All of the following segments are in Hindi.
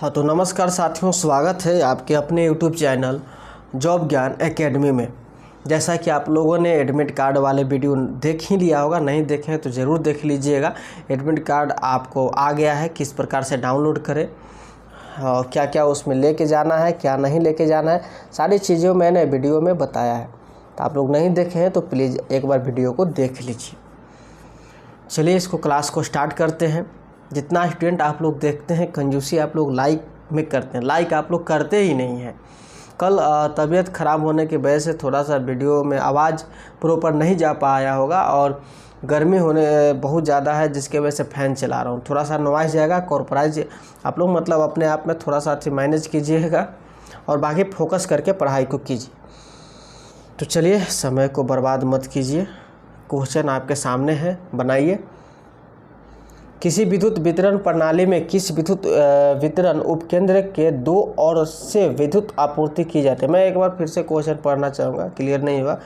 हाँ तो नमस्कार साथियों, स्वागत है आपके अपने YouTube चैनल जॉब ज्ञान एकेडमी में। जैसा कि आप लोगों ने एडमिट कार्ड वाले वीडियो देख ही लिया होगा, नहीं देखें तो ज़रूर देख लीजिएगा। एडमिट कार्ड आपको आ गया है, किस प्रकार से डाउनलोड करें और क्या क्या उसमें लेके जाना है, क्या नहीं लेके जाना है, सारी चीज़ें मैंने वीडियो में बताया है। तो आप लोग नहीं देखे हैं तो प्लीज़ एक बार वीडियो को देख लीजिए। चलिए इसको क्लास को स्टार्ट करते हैं। जितना स्टूडेंट आप लोग देखते हैं, कंजूसी आप लोग लाइक में करते हैं, लाइक आप लोग करते ही नहीं हैं। कल तबीयत ख़राब होने की वजह से थोड़ा सा वीडियो में आवाज़ प्रॉपर नहीं जा पाया होगा और गर्मी होने बहुत ज़्यादा है, जिसके वजह से फ़ैन चला रहा हूँ। थोड़ा सा नॉइज़ जाएगा, कॉर्पोराइज आप लोग मतलब अपने आप में थोड़ा सा मैनेज कीजिएगा और बाकी फोकस करके पढ़ाई को कीजिए। तो चलिए समय को बर्बाद मत कीजिए। क्वेश्चन आपके सामने है, बनाइए। किसी विद्युत वितरण प्रणाली में किस विद्युत वितरण उपकेंद्र के दो ओर से विद्युत आपूर्ति की जाती है। मैं एक बार फिर से क्वेश्चन पढ़ना चाहूँगा, क्लियर नहीं हुआ।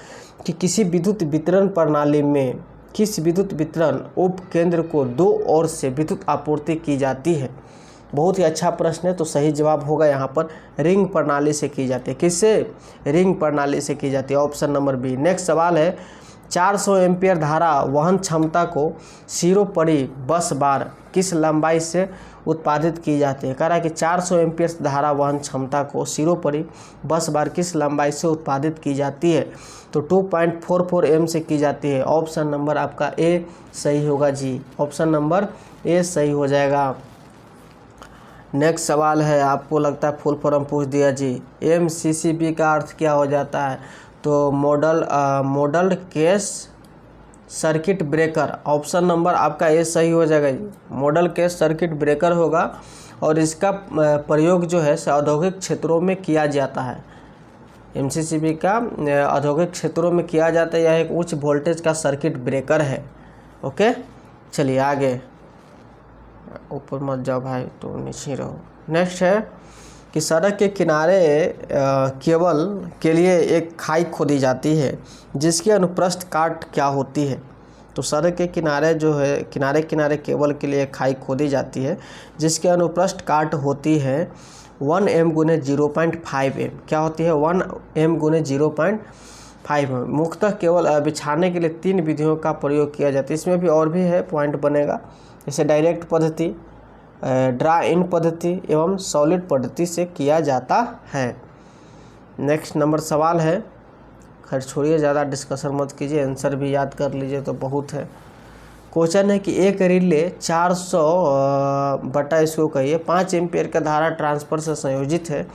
कि किसी विद्युत वितरण प्रणाली में किस विद्युत वितरण उपकेंद्र को दो ओर से विद्युत आपूर्ति की जाती है। बहुत ही अच्छा प्रश्न है। तो सही जवाब होगा यहाँ पर रिंग प्रणाली से की जाती है। किससे? रिंग प्रणाली से की जाती है, ऑप्शन नंबर बी। नेक्स्ट सवाल है, 400 एम्पीयर धारा वहन क्षमता को सिरोपरि बस बार किस लंबाई से उत्पादित की जाती है। कह रहा है कि 400 एम्पीयर धारा वहन क्षमता को सिरोपरि बस बार किस लंबाई से उत्पादित की जाती है। तो 2.44 एम से की जाती है। ऑप्शन नंबर आपका ए सही होगा जी, ऑप्शन नंबर ए सही हो जाएगा। नेक्स्ट सवाल है, आपको लगता है फुल फॉर्म पूछ दिया जी। MCCB का अर्थ क्या हो जाता है। तो model case circuit breaker, option number आपका ए सही हो जाएगा जी, मॉडल केस सर्किट ब्रेकर होगा। और इसका प्रयोग जो है औद्योगिक क्षेत्रों में किया जाता है। MCCB का औद्योगिक क्षेत्रों में किया जाता है। यह एक उच्च वोल्टेज का सर्किट ब्रेकर है। ओके, चलिए आगे। ऊपर मत जाओ भाई, तो नीचे रहो। नेक्स्ट है कि सड़क के किनारे केबल के लिए एक खाई खोदी जाती है, जिसकी अनुप्रस्थ काट क्या होती है। तो सड़क के किनारे जो है, किनारे किनारे केबल के लिए एक खाई खोदी जाती है, जिसकी अनुप्रस्थ काट होती है 1 m गुने 0.5 m। क्या होती है? 1 m गुने 0.5 m। मुख्यतः केवल बिछाने के लिए 3 विधियों का प्रयोग किया जाता है। इसमें भी और भी है, पॉइंट बनेगा, जैसे डायरेक्ट पद्धति, ड्रा इन पद्धति एवं सॉलिड पद्धति से किया जाता है। नेक्स्ट नंबर सवाल है, खैर छोड़िए, ज़्यादा डिस्कशन मत कीजिए, आंसर भी याद कर लीजिए तो बहुत है। क्वेश्चन है कि एक रिले 400 बटा इसको कहिए 5 एम्पियर का धारा ट्रांसफर से संयोजित है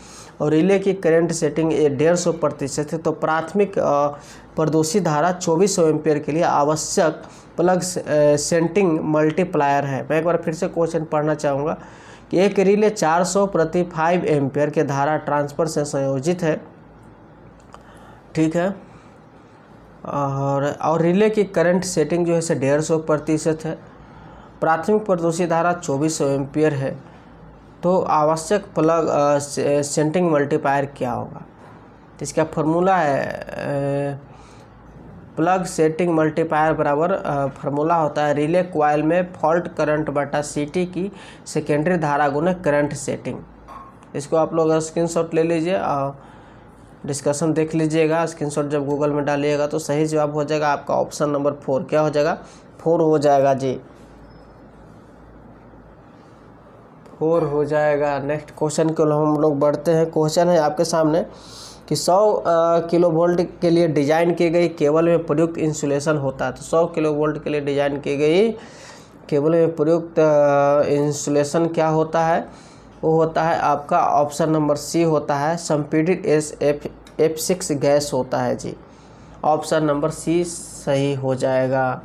और रिले की करंट सेटिंग 150% है। तो प्राथमिक प्रदोषी धारा 2400 एम्पियर के लिए आवश्यक प्लग सेटिंग मल्टीप्लायर है। मैं एक बार फिर से क्वेश्चन पढ़ना चाहूँगा कि एक रिले 400 प्रति 5 एम्पियर के धारा ट्रांसफर से संयोजित है, ठीक है, और रिले की करंट सेटिंग जो है 150% है। प्राथमिक प्रदोषी धारा 2400 एम्पियर है। तो आवश्यक प्लग सेटिंग मल्टीप्लायर क्या होगा। तो इसका फॉर्मूला है प्लग सेटिंग मल्टीप्लायर बराबर फार्मूला होता है रिले कॉइल में फॉल्ट करंट बटा CT की सेकेंडरी धारा गुना करंट सेटिंग। इसको आप लोग स्क्रीनशॉट ले लीजिए और डिस्कशन देख लीजिएगा। स्क्रीनशॉट जब गूगल में डालिएगा तो सही जवाब हो जाएगा आपका ऑप्शन नंबर 4। क्या हो जाएगा? 4 हो जाएगा जी, 4 हो जाएगा। नेक्स्ट क्वेश्चन को हम लोग बढ़ते हैं। क्वेश्चन है आपके सामने कि 100 किलो वोल्ट के लिए डिजाइन की गई केबल में प्रयुक्त इंसुलेशन होता है। तो 100 किलो वोल्ट के लिए डिजाइन की गई केबल में प्रयुक्त इंसुलेशन क्या होता है? वो होता है आपका ऑप्शन नंबर सी होता है संपीड़ित SF6 गैस होता है जी, ऑप्शन नंबर सी सही हो जाएगा।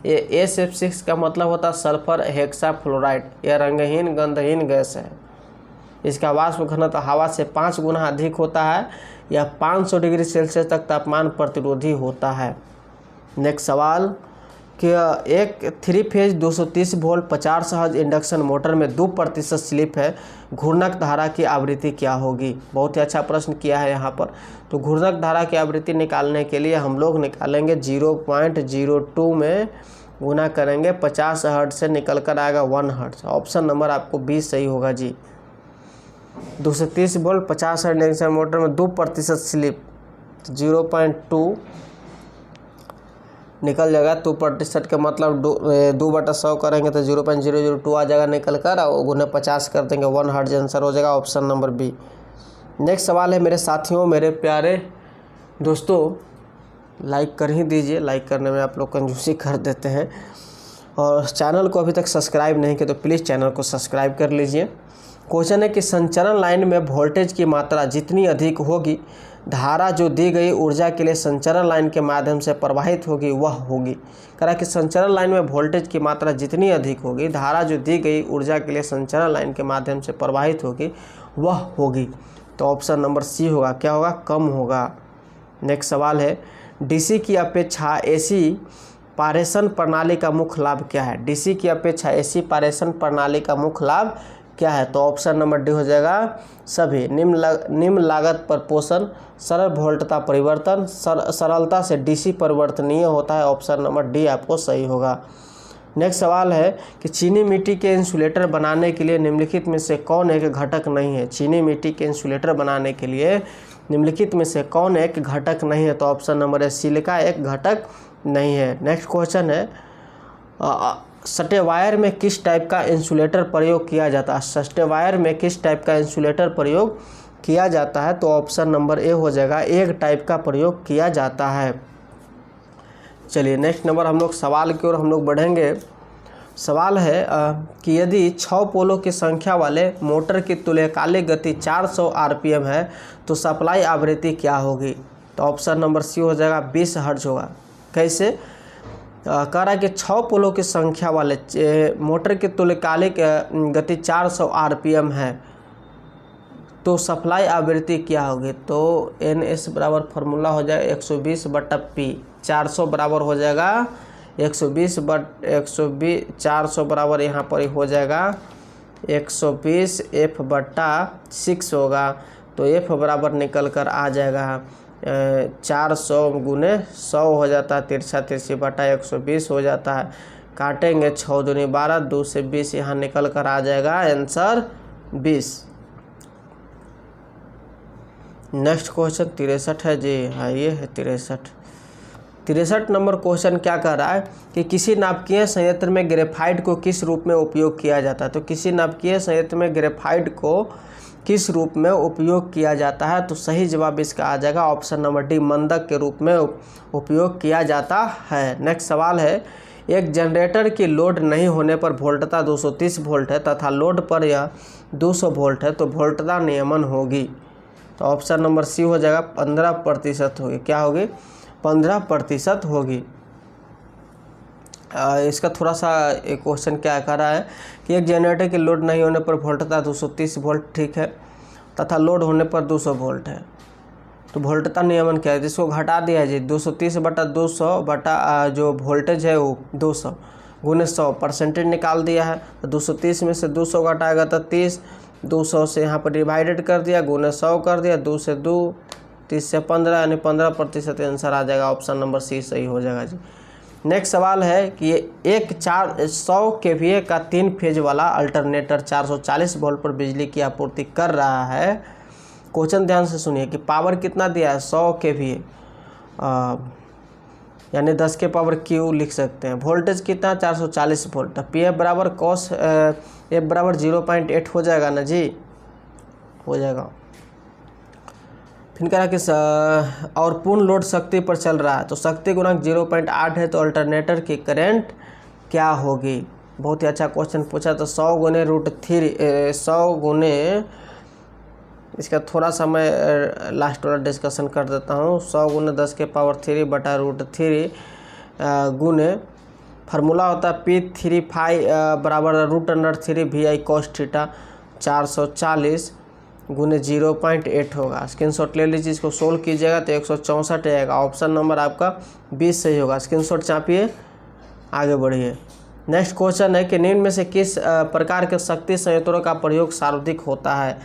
ये SF6 का मतलब होता है सल्फर हेक्साफ्लोराइड। यह रंगहीन गंधहीन गैस है। इसका वाष्प घनत्व हवा से 5 गुना अधिक होता है। यह 500 डिग्री सेल्सियस तक तापमान प्रतिरोधी होता है। नेक्स्ट सवाल कि एक 3 phase 230 volt 50 hertz induction motor में 2% स्लिप है, घूर्णक धारा की आवृत्ति क्या होगी। बहुत ही अच्छा प्रश्न किया है यहाँ पर। तो घूर्णक धारा की आवृत्ति निकालने के लिए हम लोग निकालेंगे 0.02 में गुना करेंगे 50 हर्ट्ज से निकल कर आएगा 1 हर्ट्ज। ऑप्शन नंबर आपको 20 सही होगा जी। 230 वोल्ट 50 हर्ट्ज इंडक्शन मोटर में 2% स्लिप, 0.2 निकल जाएगा। 2% का मतलब 2/100 करेंगे तो 0.002 आ जाएगा निकल कर, और गुने 50 कर देंगे 1 हर्ट्ज, आंसर हो जाएगा ऑप्शन नंबर बी। नेक्स्ट सवाल है मेरे साथियों, मेरे प्यारे दोस्तों, लाइक कर ही दीजिए, लाइक करने में आप लोग कंजूसी कर देते हैं, और चैनल को अभी तक सब्सक्राइब नहीं किया तो प्लीज़ चैनल को सब्सक्राइब कर लीजिए। क्वेश्चन है कि संचरण लाइन में वोल्टेज की मात्रा जितनी अधिक होगी, धारा जो दी गई ऊर्जा के लिए संचरण लाइन के माध्यम से प्रवाहित होगी वह होगी। कहा कि संचरण लाइन में वोल्टेज की मात्रा जितनी अधिक होगी, धारा जो दी गई ऊर्जा के लिए संचरण लाइन के माध्यम से प्रवाहित होगी वह होगी। तो ऑप्शन नंबर सी होगा, क्या होगा, कम होगा। नेक्स्ट सवाल है, डीसी की अपेक्षा एसी पारेषण प्रणाली का मुख्य लाभ क्या है? डीसी की अपेक्षा एसी पारेषण प्रणाली का मुख्य लाभ क्या है? तो ऑप्शन नंबर डी हो जाएगा सभी। निम्न लागत पर पोषण, सरल वोल्टता परिवर्तन, सरलता से डीसी परिवर्तनीय होता है। ऑप्शन नंबर डी आपको सही होगा। नेक्स्ट सवाल है कि चीनी मिट्टी के इंसुलेटर बनाने के लिए निम्नलिखित में से कौन एक घटक नहीं है? चीनी मिट्टी के इंसुलेटर बनाने के लिए निम्नलिखित में से कौन एक घटक नहीं है? तो ऑप्शन नंबर ए सिलिका एक घटक नहीं है। नेक्स्ट क्वेश्चन है, सटे वायर में किस टाइप का इंसुलेटर प्रयोग किया जाता है? सटे वायर में किस टाइप का इंसुलेटर प्रयोग किया जाता है? तो ऑप्शन नंबर ए हो जाएगा, एक टाइप का प्रयोग किया जाता है। चलिए नेक्स्ट नंबर हम लोग सवाल की ओर हम लोग बढ़ेंगे। सवाल है कि यदि 6 पोलों की संख्या वाले मोटर की तुल्यकालिक गति 400 आरपीएम है तो सप्लाई आवृत्ति क्या होगी? तो ऑप्शन नंबर सी हो जाएगा 20 हर्ट्ज होगा। कैसे? कह रहा है कि 6 पोलों की संख्या वाले मोटर की तुल्यकालिक गति 400 आरपीएम है तो सप्लाई आवृत्ति क्या होगी? तो NS बराबर फार्मूला हो जाएगा 120/P। 400 बराबर हो जाएगा 120 400 बराबर यहाँ पर हो जाएगा 120 F/6 होगा। तो F बराबर निकल कर आ जाएगा 400 गुने 100 हो जाता है, 3×3=120 हो जाता है। काटेंगे 6 दूनी 12, 2 से 20 यहाँ निकल कर आ जाएगा आंसर 20। नेक्स्ट क्वेश्चन 63 है जी, हाँ ये है 63 नंबर क्वेश्चन क्या कह रहा है कि किसी नाभिकीय संयंत्र में ग्रेफाइट को किस रूप में उपयोग किया जाता है? तो किसी नाभिकीय संयंत्र में ग्रेफाइट को किस रूप में उपयोग किया जाता है? तो सही जवाब इसका आ जाएगा ऑप्शन नंबर डी, मंदक के रूप में उपयोग किया जाता है। नेक्स्ट सवाल है, एक जनरेटर की लोड नहीं होने पर वोल्टता 230 वोल्ट है तथा लोड पर यह 200 वोल्ट है तो वोल्टता नियमन होगी। तो ऑप्शन नंबर सी हो जाएगा 15% होगी। क्या होगी? 15% होगी। इसका थोड़ा सा एक क्वेश्चन क्या कह रहा है कि एक जनरेटर की लोड नहीं होने पर वोल्टता 230 वोल्ट ठीक है तथा लोड होने पर 200 वोल्ट है तो वोल्टता नियमन क्या है? जिसको घटा दिया है जी, 230/200 बटा जो वोल्टेज है वो 200 गुने 100 परसेंटेज निकाल दिया है। तो 230 में से 200 घटाएगा तो 30, 200 से यहाँ पर डिवाइडेड कर दिया, गुने 100 कर दिया, 2 से 2, 30 से 15 यानी 15% आंसर आ जाएगा। ऑप्शन नंबर सी सही हो जाएगा जी। नेक्स्ट सवाल है कि एक 400 kVA का 3 फेज वाला अल्टरनेटर 440 वोल्ट पर बिजली की आपूर्ति कर रहा है। क्वेश्चन ध्यान से सुनिए कि पावर कितना दिया है? 100 kVA यानी 10 के पावर Q लिख सकते हैं। वोल्टेज कितना? 440 वोल्ट। PF बराबर cos F बराबर 0.8 हो जाएगा ना जी, हो जाएगा। फिर कह रहा कि और पूर्ण लोड शक्ति पर चल रहा है तो शक्ति गुणक 0.8 है तो अल्टरनेटर की करंट क्या होगी? बहुत ही अच्छा क्वेश्चन पूछा। तो 100 गुने √3 100 गुने, इसका थोड़ा सा मैं लास्ट वाला डिस्कशन कर देता हूँ। 100 गुने 10 के पावर 3 बटा √3 गुने फार्मूला होता है P3 बराबर √3 VI cos थीटा 440 गुने 0.8 होगा। स्क्रीनशॉट ले लीजिए, इसको सोल्व कीजिएगा तो 164 आएगा। ऑप्शन नंबर आपका 20 सही होगा। स्क्रीनशॉट चापिए, आगे बढ़िए। नेक्स्ट क्वेश्चन है कि निम्न में से किस प्रकार के शक्ति संयंत्रों का प्रयोग सर्वाधिक होता है?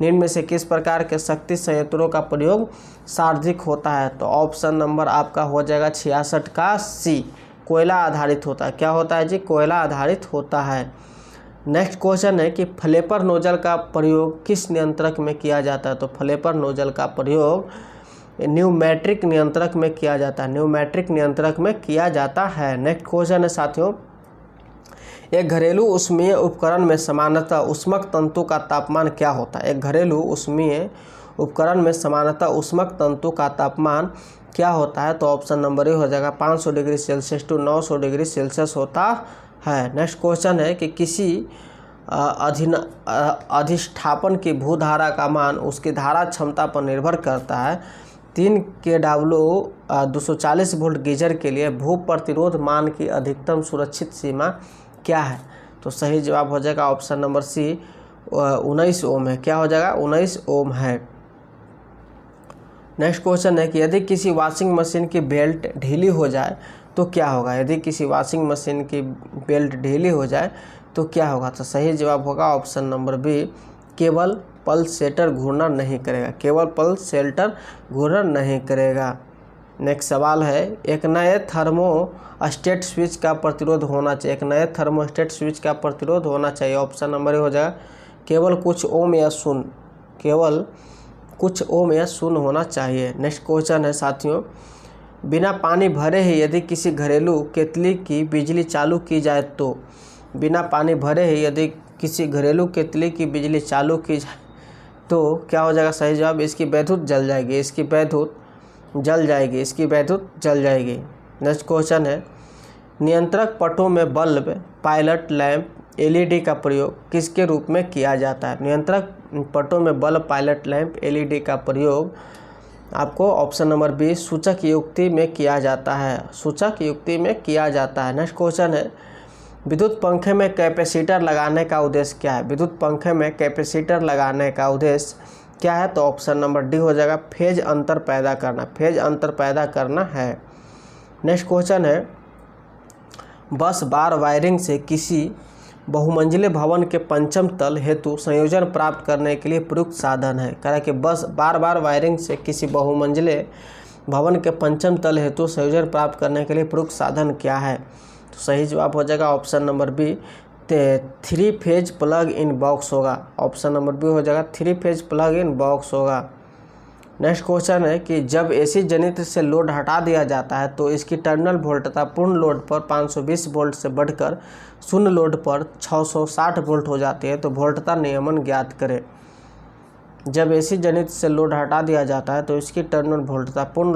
निम्न में से किस प्रकार के शक्ति संयंत्रों का प्रयोग सर्वाधिक होता है? तो ऑप्शन नंबर आपका हो जाएगा 66 का सी, कोयला आधारित होता है। क्या होता है जी? कोयला आधारित होता है। नेक्स्ट क्वेश्चन है कि फ्लैपर नोजल का प्रयोग किस नियंत्रक में किया जाता है? तो फ्लैपर नोजल का प्रयोग न्यूमेट्रिक नियंत्रक में किया जाता है, न्यूमेट्रिक नियंत्रक में किया जाता है। नेक्स्ट क्वेश्चन है साथियों, एक घरेलू ऊष्मीय उपकरण में सामान्यतः ऊष्मक तंतु का तापमान क्या होता है? एक घरेलू ऊष्मीय उपकरण में सामान्यतः ऊष्मक तंतु का तापमान क्या होता है? तो ऑप्शन नंबर ए हो जाएगा 500 degree Celsius to 900 degree Celsius होता है। नेक्स्ट क्वेश्चन है कि किसी अधिष्ठापन की भूधारा का मान उसकी धारा क्षमता पर निर्भर करता है। 3 kW 240 वोल्ट गीजर के लिए भू प्रतिरोध मान की अधिकतम सुरक्षित सीमा क्या है? तो सही जवाब हो जाएगा ऑप्शन नंबर सी 19 ओम है। क्या हो जाएगा? 19 ओम है। नेक्स्ट क्वेश्चन है कि यदि किसी वॉशिंग मशीन की बेल्ट ढीली हो जाए तो क्या होगा? यदि किसी वॉशिंग मशीन की बेल्ट ढीली हो जाए तो क्या होगा? तो सही जवाब होगा ऑप्शन नंबर बी, केवल पल्सेटर घूर्णन नहीं करेगा, केवल पल्सेटर घूर्णन नहीं करेगा। नेक्स्ट सवाल है, एक नए थर्मोस्टेट स्विच का प्रतिरोध होना चाहिए, एक नए थर्मोस्टेट स्विच का प्रतिरोध होना चाहिए। ऑप्शन नंबर ए हो जाएगा केवल कुछ ओम या शून्य, केवल कुछ ओम या शून्य होना चाहिए। नेक्स्ट क्वेश्चन है साथियों, बिना पानी भरे ही यदि किसी घरेलू केतली की बिजली चालू की जाए तो, बिना पानी भरे ही यदि किसी घरेलू केतली की बिजली चालू की जाए तो क्या हो जाएगा? सही जवाब, इसकी वैद्युत जल जाएगी, इसकी वैद्युत जल जाएगी, इसकी वैद्युत जल जाएगी। नेक्स्ट क्वेश्चन है, नियंत्रक पटों में बल्ब, पायलट लैंप, एलईडी का प्रयोग किसके रूप में किया जाता है? नियंत्रक पटों में बल्ब, पायलट लैंप, एलईडी का प्रयोग आपको ऑप्शन नंबर बी सूचक युक्ति में किया जाता है, सूचक युक्ति में किया जाता है। नेक्स्ट क्वेश्चन है, विद्युत पंखे में कैपेसिटर लगाने का उद्देश्य क्या है? विद्युत पंखे में कैपेसिटर लगाने का उद्देश्य क्या है? तो ऑप्शन नंबर डी हो जाएगा फेज अंतर पैदा करना, फेज अंतर पैदा करना है। नेक्स्ट क्वेश्चन है, बस बार वायरिंग से किसी बहुमंजिले भवन के पंचम तल हेतु संयोजन प्राप्त करने के लिए प्रयुक्त साधन है। कह रहा है कि बस बार वायरिंग से किसी बहुमंजिले भवन के पंचम तल हेतु संयोजन प्राप्त करने के लिए प्रयुक्त साधन क्या है? तो सही जवाब हो जाएगा option number B 3 phase plug in box होगा, ऑप्शन नंबर बी हो जाएगा 3 फेज प्लग इन बॉक्स होगा। नेक्स्ट क्वेश्चन है कि जब एसी जनित्र से लोड हटा दिया जाता है तो इसकी टर्मिनल वोल्टता पूर्ण लोड पर 520 वोल्ट से बढ़कर शून्य लोड पर 660 वोल्ट हो जाती है। तो वोल्टता नियमन ज्ञात करें। जब एसी जनित्र से लोड हटा दिया जाता है तो इसकी टर्मिनल वोल्टता पूर्ण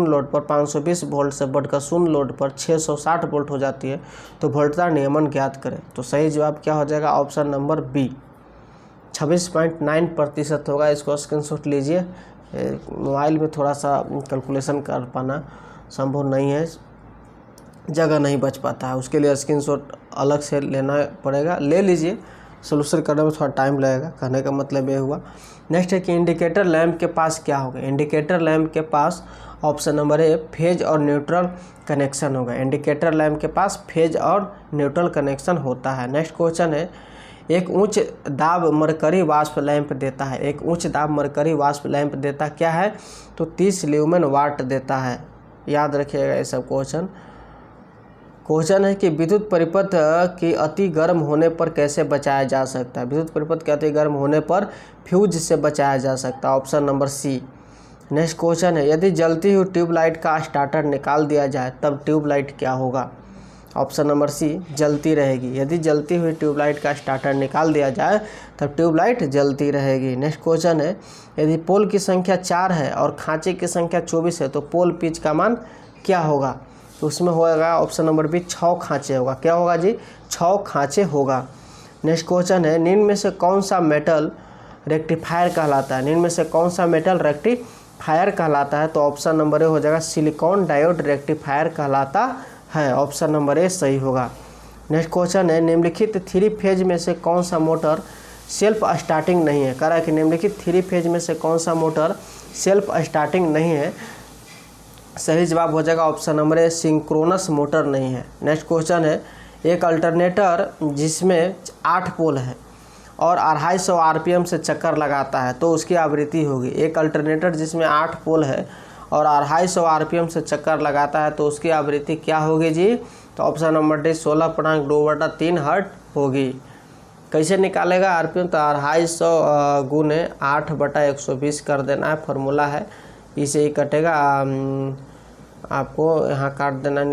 लोड पर 520 वोल्ट से बढ़कर शून्य लोड पर 660 वोल्ट हो जाती है। तो वोल्टता नियमन ज्ञात करें। तो सही जवाब क्या हो जाएगा? ऑप्शन नंबर बी 26.9% होगा। इसको स्क्रीनशॉट लीजिए, मोबाइल में थोड़ा सा कैलकुलेशन कर पाना संभव नहीं है, जगह नहीं बच पाता है, उसके लिए स्क्रीनशॉट अलग से लेना पड़ेगा, ले लीजिए, सोल्यूशन करने में थोड़ा टाइम लगेगा, कहने का मतलब ये हुआ। नेक्स्ट है कि इंडिकेटर लैंप के पास क्या होगा? इंडिकेटर लैंप के पास ऑप्शन नंबर ए फेज और न्यूट्रल कनेक्शन होगा, इंडिकेटर लैंप के पास फेज और न्यूट्रल कनेक्शन होता है। नेक्स्ट क्वेश्चन है, एक उच्च दाब मरकरी वाष्प लैंप देता है, एक उच्च दाब मरकरी वाष्प लैंप देता क्या है? तो 30 ल्यूमेन वाट देता है, याद रखिएगा ये सब क्वेश्चन। क्वेश्चन है कि विद्युत परिपथ की अति गर्म होने पर कैसे बचाया जा सकता है? विद्युत परिपथ के अति गर्म होने पर फ्यूज से बचाया जा सकता है, option number C. Next question है, यदि जलती हुई ट्यूबलाइट का स्टार्टर निकाल दिया जाए तब ट्यूबलाइट क्या होगा? ऑप्शन नंबर सी जलती रहेगी, यदि जलती हुई ट्यूबलाइट का स्टार्टर निकाल दिया जाए तब ट्यूबलाइट जलती रहेगी। नेक्स्ट क्वेश्चन है, यदि पोल की संख्या 4 है और खांचे की संख्या 24 है तो पोल पिच का मान क्या होगा? तो उसमें होगा ऑप्शन नंबर बी 6 खांचे होगा। क्या होगा जी? 6 खांचे होगा। नेक्स्ट क्वेश्चन है, निम्न में से कौन सा मेटल रेक्टिफायर कहलाता है? निम्न में से कौन सा मेटल रेक्टिफायर कहलाता है? तो ऑप्शन नंबर ए हो जाएगा सिलिकॉन डायोड रेक्टिफायर कहलाता है, ऑप्शन नंबर ए सही होगा। नेक्स्ट क्वेश्चन है, निम्नलिखित 3 फेज में से कौन सा मोटर सेल्फ स्टार्टिंग नहीं है? कह रहा है कि निम्नलिखित 3 फेज में से कौन सा मोटर सेल्फ स्टार्टिंग नहीं है? सही जवाब हो जाएगा option number a synchronous motor नहीं है। नेक्स्ट क्वेश्चन है, एक अल्टरनेटर जिसमें 8 पोल है और 250 आरपीएम से चक्कर लगाता है तो उसकी आवृत्ति होगी। एक अल्टरनेटर जिसमें 8 पोल है और 250 आरपीएम से चक्कर लगाता है तो उसकी आवृत्ति क्या होगी जी? तो ऑप्शन नंबर डी 16.2/3 हर्ट्ज होगी। कैसे निकालेगा आरपीएम, तो 250 गुने 8/120 कर देना है, फार्मूला है, इसे ही कटेगा। आपको यहाँ काट देना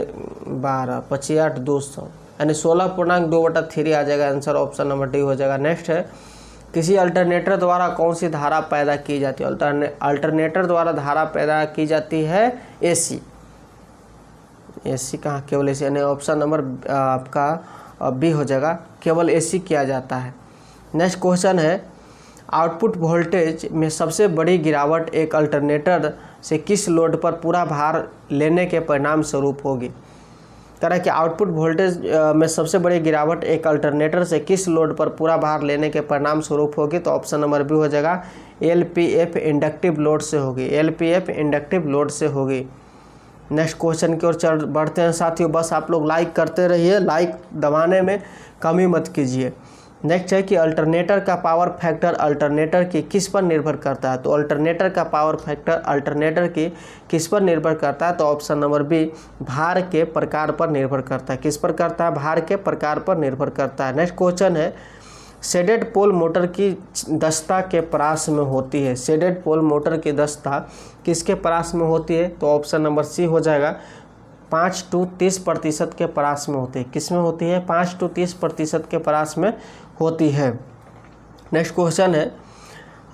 12, 25, 8, 200 यानी 16.2/3 आ जाएगा। आंसर ऑप्शन नंबर डी हो जाएगा। नेक्स्ट है, किसी अल्टरनेटर द्वारा कौन सी धारा पैदा की जाती है? अल्टरनेटर द्वारा धारा पैदा की जाती है एसी। एसी कहाँ, केवल एसी, यानी ऑप्शन नंबर आपका बी हो जाएगा, केवल एसी किया जाता है। नेक्स्ट क्वेश्चन है, आउटपुट वोल्टेज में सबसे बड़ी गिरावट एक अल्टरनेटर से किस लोड पर पूरा भार लेने के परिणाम स्वरूप होगी? कह रहा है कि आउटपुट वोल्टेज में सबसे बड़ी गिरावट एक अल्टरनेटर से किस लोड पर पूरा भार लेने के परिणाम स्वरूप होगी? तो ऑप्शन नंबर बी हो जाएगा, एलपीएफ इंडक्टिव लोड से होगी। एलपीएफ इंडक्टिव लोड से होगी। नेक्स्ट क्वेश्चन की ओर बढ़ते हैं साथियों। बस आप लोग लाइक करते रहिए, लाइक दबाने में कमी मत कीजिए। नेक्स्ट है कि अल्टरनेटर का पावर फैक्टर अल्टरनेटर की किस पर निर्भर करता है? तो अल्टरनेटर का पावर फैक्टर अल्टरनेटर की किस पर निर्भर करता है? तो ऑप्शन नंबर बी, भार के प्रकार पर निर्भर करता है। किस पर करता है? भार के प्रकार पर निर्भर करता है। नेक्स्ट क्वेश्चन है, शेडेड पोल मोटर की दक्षता के परास में होती है। शेडेड पोल मोटर की दक्षता किसके परास में होती है? तो ऑप्शन नंबर सी हो जाएगा, 5 से 30% के परास में होती है। किस में होती है? 5 से 30% के परास में होती है। नेक्स्ट क्वेश्चन है,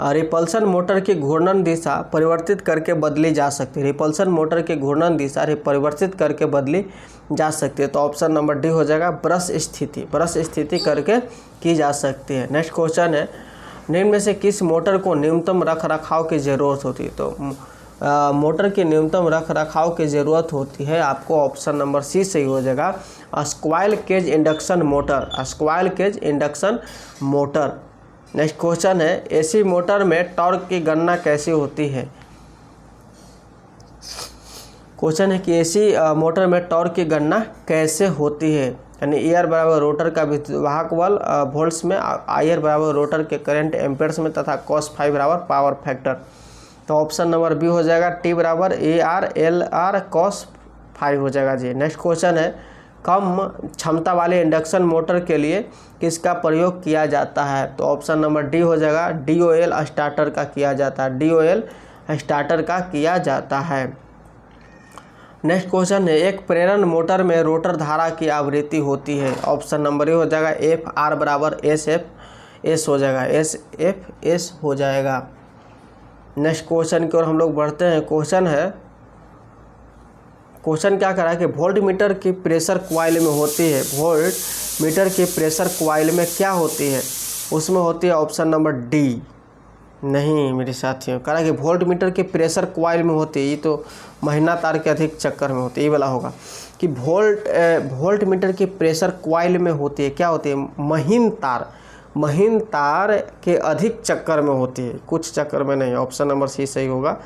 रिपल्सन मोटर की घूर्णन दिशा परिवर्तित करके बदली जा सकती है। रिपल्सन मोटर की घूर्णन दिशा परिवर्तित करके बदली जा सकती है। तो ऑप्शन नंबर डी हो जाएगा, ब्रश स्थिति करके की जा सकती है। नेक्स्ट क्वेश्चन है, निम्न में से किस मोटर को न्यूनतम रख रखाव की ज़रूरत होती है? तो मोटर की न्यूनतम रख रखाव की ज़रूरत होती है आपको, ऑप्शन नंबर सी सही हो जाएगा, squirrel cage induction motor. Squirrel cage induction motor. Next question है, एसी मोटर में टॉर्क की गणना कैसे होती है? क्वेश्चन है कि एसी मोटर में टॉर्क की गणना कैसे होती है? यानी ईआर बराबर रोटर का विद्युतवाहक बल वोल्ट्स में, आईआर बराबर रोटर के करंट एम्पेयर्स में, तथा cos फाई बराबर पावर फैक्टर। तो ऑप्शन नंबर बी हो जाएगा, टी बराबर AR/LR cos फाई हो जाएगा जी। नेक्स्ट क्वेश्चन है, कम क्षमता वाले इंडक्शन मोटर के लिए किसका प्रयोग किया जाता है? तो ऑप्शन नंबर डी हो जाएगा, DOL स्टार्टर का किया जाता है। DOL स्टार्टर का किया जाता है। नेक्स्ट क्वेश्चन है, एक प्रेरण मोटर में रोटर धारा की आवृत्ति होती है। ऑप्शन नंबर ए हो जाएगा, FR बराबर SF हो जाएगा, SFS हो जाएगा। नेक्स्ट क्वेश्चन की ओर हम लोग बढ़ते हैं। क्वेश्चन क्या करा है कि वोल्ट मीटर की प्रेशर कॉइल में होती है। वोल्ट मीटर की प्रेशर कॉइल में क्या होती है? उसमें होती है ऑप्शन नंबर डी। नहीं मेरे साथियों, कह रहा है कि वोल्ट मीटर की प्रेशर कॉइल में होती है, ये तो महीना तार के अधिक चक्कर में होती है, ये वाला होगा कि वोल्ट मीटर की प्रेशर कॉइल में होती है। क्या होती है? महीन तार के अधिक चक्कर में होती है, कुछ चक्कर में नहीं। ऑप्शन नंबर सी सही होगा।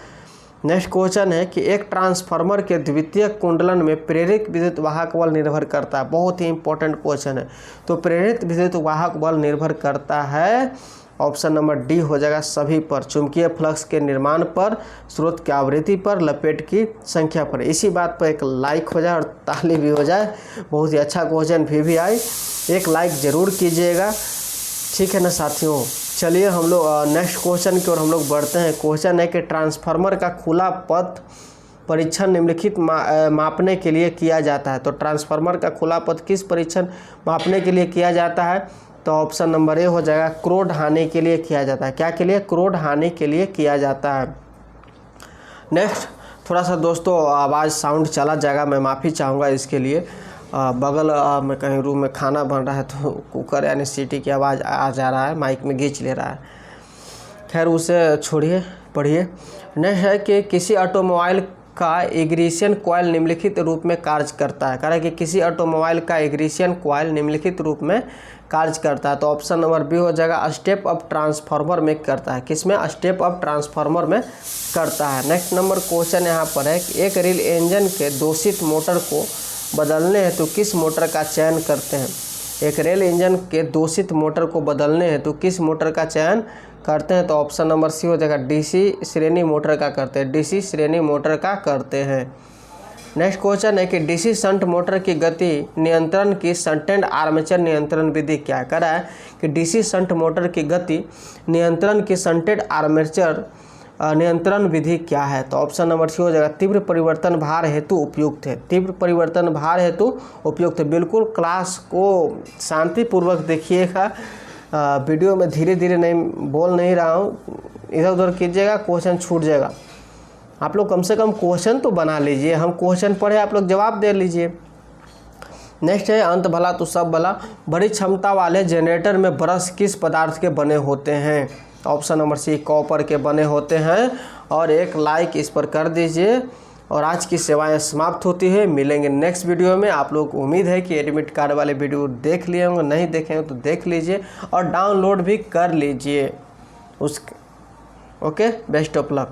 नेक्स्ट क्वेश्चन है कि एक ट्रांसफार्मर के द्वितीयक कुंडलन में प्रेरित विद्युत वाहक बल निर्भर करता है। बहुत ही इंपॉर्टेंट क्वेश्चन है। तो प्रेरित विद्युत वाहक बल निर्भर करता है, ऑप्शन नंबर डी हो जाएगा, सभी पर, चुंबकीय फ्लक्स के निर्माण पर, स्रोत की आवृत्ति पर, लपेट की संख्या पर। इसी बात पर एक लाइक हो जाए और ताली भी हो जाए। बहुत ही अच्छा क्वेश्चन भी आई, एक लाइक ज़रूर कीजिएगा, ठीक है ना साथियों। चलिए हम लोग नेक्स्ट क्वेश्चन की ओर हम लोग बढ़ते हैं। क्वेश्चन है कि ट्रांसफार्मर का खुला पथ परीक्षण निम्नलिखित मापने के लिए किया जाता है। तो ट्रांसफार्मर का खुला पथ किस परीक्षण मापने के लिए किया जाता है? तो ऑप्शन नंबर ए हो जाएगा, क्रोड हानि के लिए किया जाता है। क्या के लिए? क्रोड हानि के लिए किया जाता है। नेक्स्ट, थोड़ा सा दोस्तों आवाज़ साउंड चला जाएगा, मैं माफ़ी चाहूँगा इसके लिए। बगल में कहीं रूम में खाना बन रहा है तो कुकर यानी सीटी की आवाज़ आ जा रहा है, माइक में गींच ले रहा है। खैर उसे छोड़िए, पढ़िए। नेक्स्ट है कि किसी ऑटोमोबाइल का इग्निशन कॉइल निम्नलिखित रूप में कार्य करता है। कह रहा है कि किसी ऑटोमोबाइल का इग्निशन कॉइल निम्नलिखित रूप में कार्य करता है। तो ऑप्शन नंबर बी हो जाएगा, स्टेप अप ट्रांसफार्मर में करता है। किसमें? स्टेप अप ट्रांसफार्मर में करता है। नेक्स्ट नंबर क्वेश्चन यहाँ पर है कि एक रेल इंजन के दूषित मोटर को बदलने हेतु किस मोटर का चयन करते हैं? एक रेल इंजन के दूषित मोटर को बदलने हेतु किस मोटर का चयन करते हैं? तो ऑप्शन नंबर सी हो जाएगा, DC श्रेणी मोटर का करते हैं। DC श्रेणी मोटर का करते हैं। नेक्स्ट क्वेश्चन है कि डीसी शंट मोटर की गति नियंत्रण की शंटेड आर्मेचर नियंत्रण विधि क्या है। कह रहा है कि डीसी शंट मोटर की गति नियंत्रण की शंटेड आर्मेचर नियंत्रण विधि क्या है। तो ऑप्शन नंबर सी हो जाएगा तीव्र परिवर्तन भार हेतु उपयुक्त है। तीव्र परिवर्तन भार हेतु उपयुक्त है। बिल्कुल क्लास को शांतिपूर्वक देखिएगा, वीडियो में धीरे धीरे नहीं बोल नहीं रहा हूँ, इधर उधर कीजिएगा, क्वेश्चन छूट जाएगा। आप लोग कम से कम क्वेश्चन तो बना लीजिए, हम क्वेश्चन पढ़े आप लोग जवाब दे लीजिए। नेक्स्ट है अंत भला तो सब भला, बड़ी क्षमता वाले जनरेटर में ब्रश किस पदार्थ के बने होते हैं। ऑप्शन नंबर सी कॉपर के बने होते हैं। और एक लाइक इस पर कर दीजिए। और आज की सेवाएं समाप्त होती है, मिलेंगे नेक्स्ट वीडियो में। आप लोग को उम्मीद है कि एडमिट कार्ड वाले वीडियो देख लिए होंगे, नहीं देखे होंगे तो देख लीजिए और डाउनलोड भी कर लीजिए ओके, बेस्ट ऑफ लक।